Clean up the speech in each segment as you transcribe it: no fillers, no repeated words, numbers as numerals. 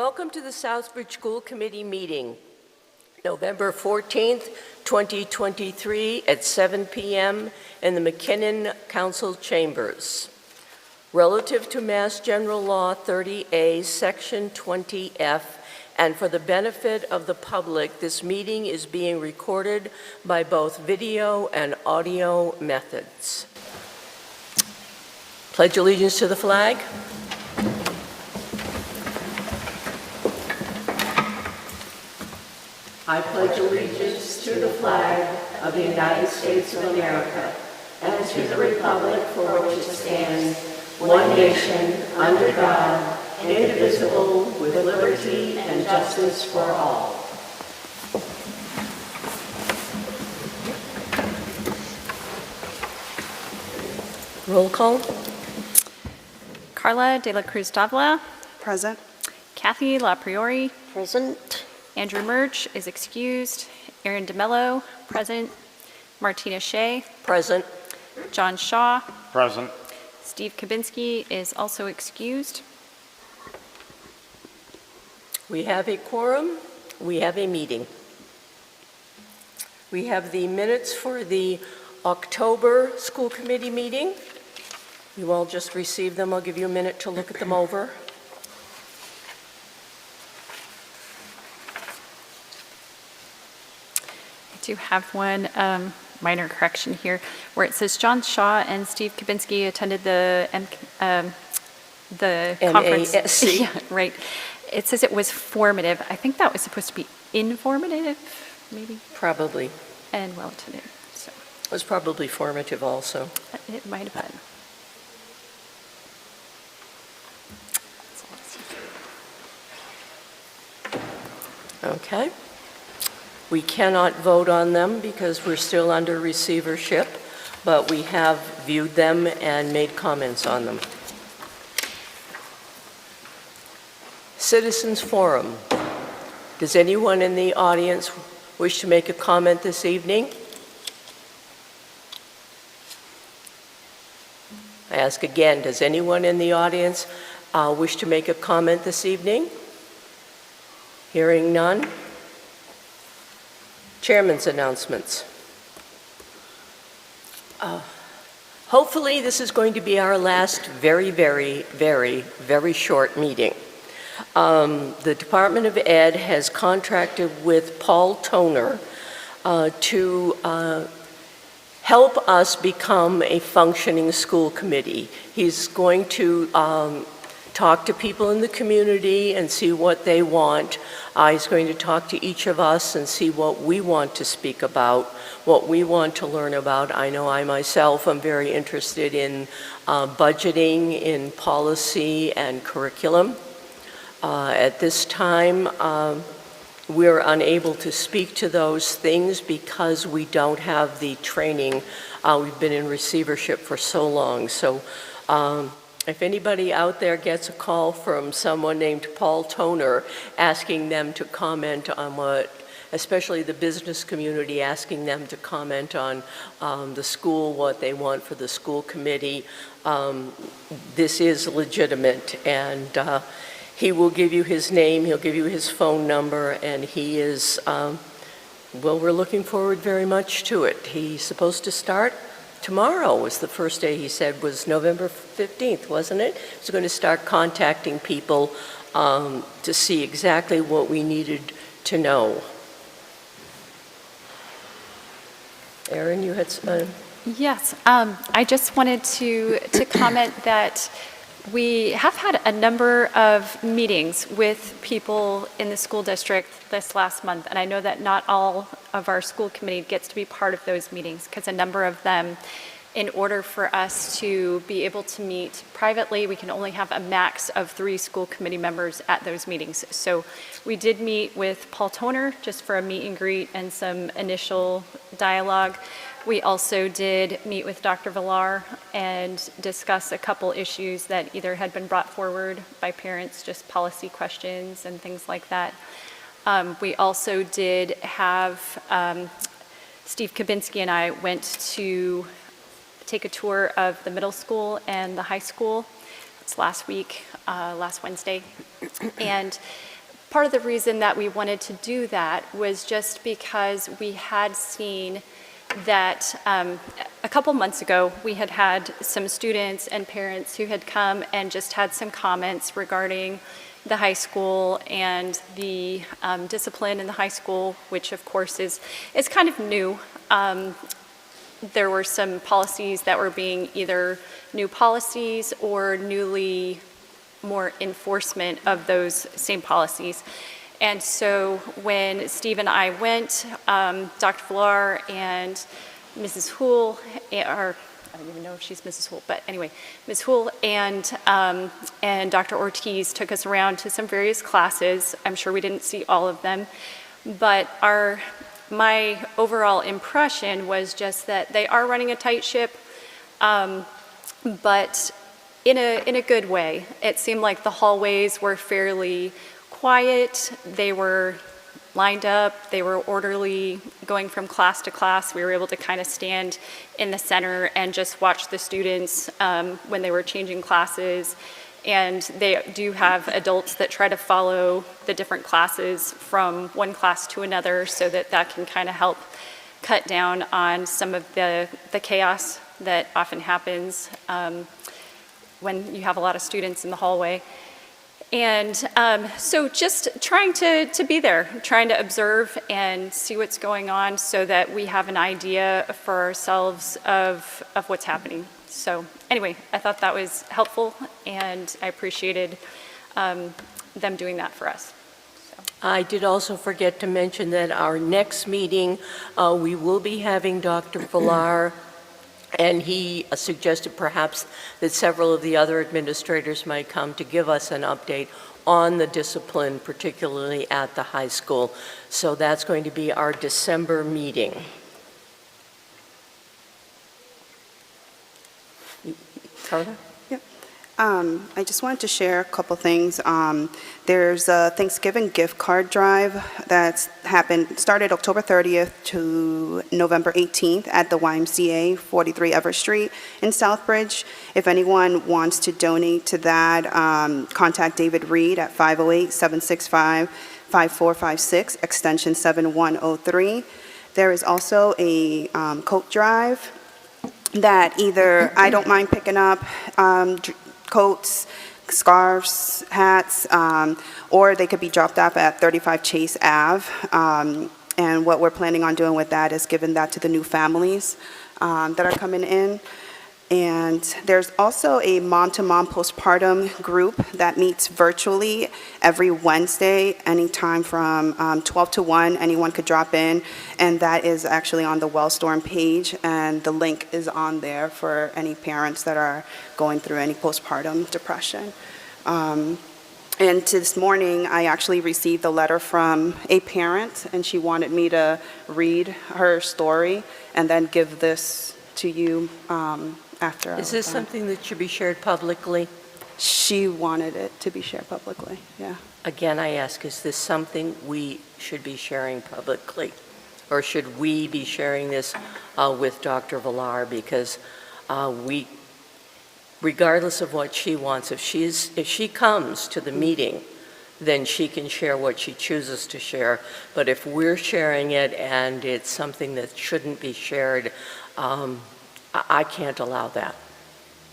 Welcome to the Southbridge School Committee meeting, November 14th, 2023 at 7 p.m. in the McKinnon Council Chambers. Relative to Mass General Law 30A, Section 20F, and for the benefit of the public, this meeting is being recorded by both video and audio methods. Pledge allegiance to the flag. I pledge allegiance to the flag of the United States of America and to the republic for which it stands, one nation, under God, indivisible, with liberty and justice for all. Roll call. Carla de la Cruz Davila. Present. Kathy La Priori. Present. Andrew Murch is excused. Aaron DeMello, present. Martina Shea. Present. John Shaw. Present. Steve Kabinski is also excused. We have a quorum. We have a meeting. We have the minutes for the October school committee meeting. You all just received them. I'll give you a minute to look at them over. I do have one minor correction here where it says John Shaw and Steve Kabinski attended the conference. NASC. Yeah, right. It says it was formative. I think that was supposed to be informative, maybe, Probably. and well-attended. So It was probably formative also. it might have been. Okay. We cannot vote on them because we're still under receivership, but we have viewed them and made comments on them. Citizens Forum. Does anyone in the audience wish to make a comment this evening? I ask again, does anyone in the audience wish to make a comment this evening? Hearing none. Chairman's announcements. Hopefully this is going to be our last very, very, very, very short meeting. The Department of Ed has contracted with Paul Toner to help us become a functioning school committee. He's going to talk to people in the community and see what they want. He's going to talk to each of us and see what we want to speak about, what we want to learn about. I know I myself am very interested in budgeting, in policy and curriculum. At this time, we're unable to speak to those things because we don't have the training. We've been in receivership for so long. So if anybody out there gets a call from someone named Paul Toner asking them to comment on what, especially the business community, asking them to comment on the school, what they want for the school committee, this is legitimate. And he will give you his name, he'll give you his phone number, and he is, well, we're looking forward very much to it. He's supposed to start tomorrow. Was the first day he said was November 15th, wasn't it? He's going to start contacting people to see exactly what we needed to know. Erin, you had some? Yes, I just wanted to comment that we have had a number of meetings with people in the school district this last month, and I know that not all of our school committee gets to be part of those meetings because a number of them, in order for us to be able to meet privately, we can only have a max of 3 school committee members at those meetings. So we did meet with Paul Toner just for a meet and greet and some initial dialogue. We also did meet with Dr. Villar and discuss a couple issues that either had been brought forward by parents, just policy questions and things like that. We also did have Steve Kabinski and I went to take a tour of the middle school and the high school. It's last week, last Wednesday. And part of the reason that we wanted to do that was just because we had seen that a couple months ago, we had had some students and parents who had come and just had some comments regarding the high school and the discipline in the high school, which of course is kind of new. There were some policies that were being either new policies or newly more enforcement of those same policies. And so when Steve and I went, Dr. Villar and Mrs. Houle, or I don't even know if she's Mrs. Houle, but anyway, Ms. Houle and Dr. Ortiz took us around to some various classes. I'm sure we didn't see all of them, but my overall impression was just that they are running a tight ship, but in a good way. It seemed like the hallways were fairly quiet. They were lined up. They were orderly going from class to class. We were able to kind of stand in the center and just watch the students when they were changing classes. And they do have adults that try to follow the different classes from one class to another so that can kind of help cut down on some of the chaos that often happens when you have a lot of students in the hallway. And so just trying to be there, trying to observe and see what's going on so that we have an idea for ourselves of what's happening. So anyway, I thought that was helpful, and I appreciated them doing that for us. So. I did also forget to mention that our next meeting, we will be having Dr. Villar, and he suggested perhaps that several of the other administrators might come to give us an update on the discipline, particularly at the high school. So that's going to be our December meeting. Carla? Yep. I just wanted to share a couple things. There's a Thanksgiving gift card drive that's started October 30th to November 18th at the YMCA, 43 Everett Street in Southbridge. If anyone wants to donate to that, contact David Reed at 508-765-5456, extension 7103. There is also a coat drive that either I don't mind picking up coats, scarves, hats, or they could be dropped off at 35 Chase Ave. And what we're planning on doing with that is giving that to the new families that are coming in. And there's also a mom-to-mom postpartum group that meets virtually every Wednesday, anytime from 12 to 1. Anyone could drop in, and that is actually on the Wellstorm page, and the link is on there for any parents that are going through any postpartum depression. And this morning, I actually received a letter from a parent, and she wanted me to read her story and then give this to you after. Is this something that should be shared publicly? She wanted it to be shared publicly, yeah. Again, I ask, is this something we should be sharing publicly? Or should we be sharing this with Dr. Villar? Because regardless of what she wants, if she comes to the meeting, then she can share what she chooses to share. But if we're sharing it and it's something that shouldn't be shared, I can't allow that.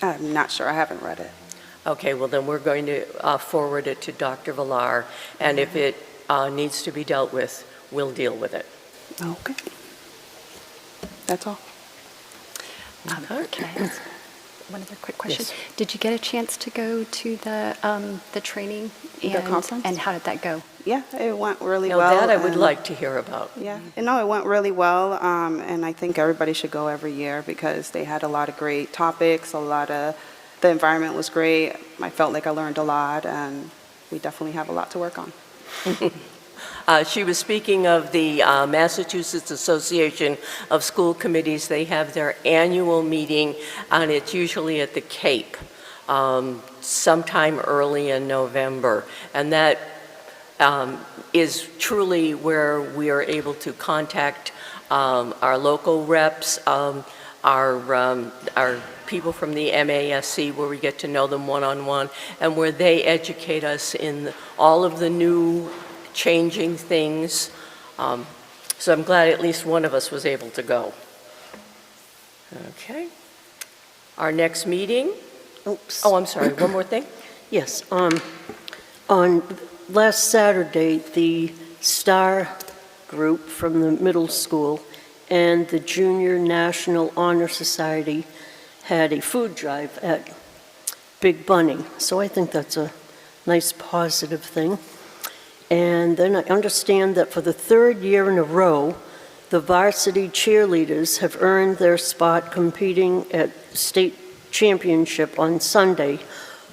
I'm not sure, I haven't read it. Okay, well then we're going to forward it to Dr. Villar, and if it needs to be dealt with, we'll deal with it. Okay. That's all. Can I ask one other quick question? Yes. Did you get a chance to go to the training? The conference? And how did that go? Yeah, it went really Now well. that I would and- like to hear about. Yeah, no, it went really well, and I think everybody should go every year because they had a lot of great topics, the environment was great. I felt like I learned a lot, and we definitely have a lot to work on. She was speaking of the Massachusetts Association of School Committees. They have their annual meeting, and it's usually at the Cape, sometime early in November. And that is truly where we are able to contact our local reps. our people from the MASC, where we get to know them one-on-one, and where they educate us in all of the new changing things. So I'm glad at least one of us was able to go. Okay. Our next meeting, Oops. oh, I'm sorry, one more thing? Yes, on last Saturday, the STAR group from the middle school and the Junior National Honor Society had a food drive at Big Bunny. So I think that's a nice positive thing. And then I understand that for the third year in a row, the varsity cheerleaders have earned their spot competing at state championship on Sunday,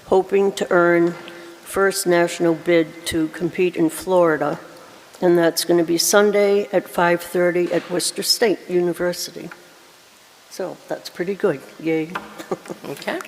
hoping to earn first national bid to compete in Florida. And that's going to be Sunday at 5:30 at Worcester State University. So that's pretty good. Yay. Okay.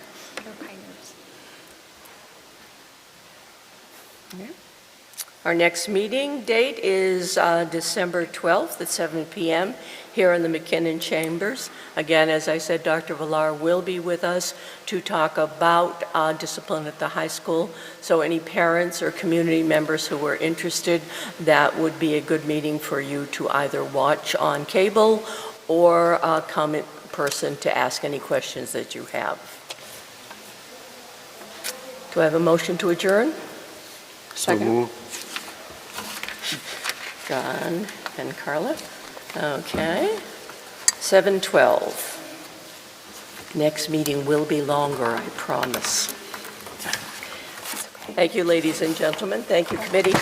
Our next meeting date is December 12th at 7 p.m. here in the McKinnon Chambers. Again, as I said, Dr. Villar will be with us to talk about discipline at the high school. So any parents or community members who are interested, that would be a good meeting for you to either watch on cable or come in person to ask any questions that you have. Do I have a motion to adjourn? So moved. John and Carla. Okay. 7:12. Next meeting will be longer, I promise. Thank you, ladies and gentlemen. Thank you, committee.